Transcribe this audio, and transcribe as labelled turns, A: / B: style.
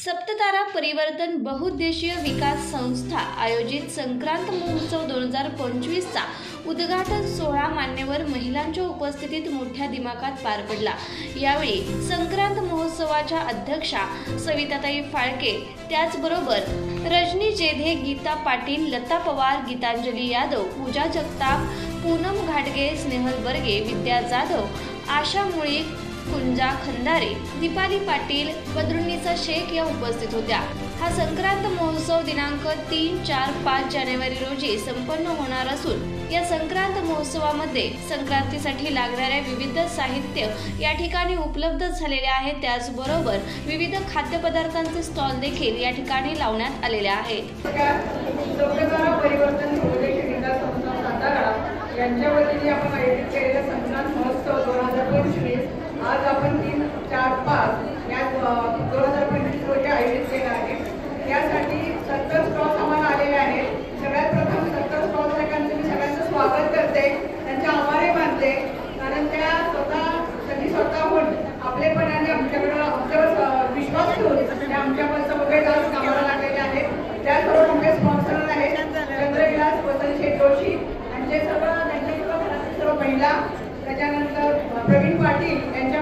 A: सप्ततारा परिवर्तन बहुउद्देशीय विकास संस्था आयोजित संक्रांत महोत्सव 2025चा उद्घाटन सोहळा मान्यवर महिलांच्या उपस्थितीत मोठ्या दिमाखात पार पडला। यावेळी संक्रांत महोत्सवाच्या अध्यक्षा सविताताई फाळके, त्याचबरोबर रजनी जेधे, गीता पाटील, लता पवार, गीतांजली यादव, पूजा जगताप, पूनम घाटगे, स्नेहल बर्गे, विद्या जाधव, आशा मुळीक, कुंजा खंदारे, दीपाली पाटील, बद्रुन्निसा शेख या उपस्थित होत्या। हा संक्रांत महोत्सव दिनांक 3, 4, 5 जानेवारी रोजी संपन्न होणार असून या संक्रांत महोत्सवामध्ये संक्रांतीसाठी लागणारे विविध साहित्य या ठिकाणी उपलब्ध झालेले आहे। त्याचबरोबर विविध खाद्यपदार्थांचे स्टॉल देखील या ठिकाणी लावण्यात आलेले आहेत।
B: यांच्या वतीने आपण आयोजित केलेला संक्रांत महोत्सव 2025 आज आपण 3, 4, 5 या 2025 रोजी आयोजित केला आहे। यासाठी 70 स्टॉल्स आम्हाला आलेले आहेत। सगळ्यात प्रथम 70 स्टॉल्सवाल्यांचं मी सगळ्यांचं स्वागत करते, त्यांचे आभार मानते, कारण त्यांनी स्वतःहून आपलेपणाने आमच्यावर विश्वास ठेवून त्या आमच्यापर्यंत वगैरे आज कामाला लागलेले आहेत। त्याचबरोबर आमचे स्पॉन्सर आहेत चंद्रविलास वसंत शेठ जोशी, सर्व महिला, त्याच्यानंतर प्रवीण पाटील यांच्या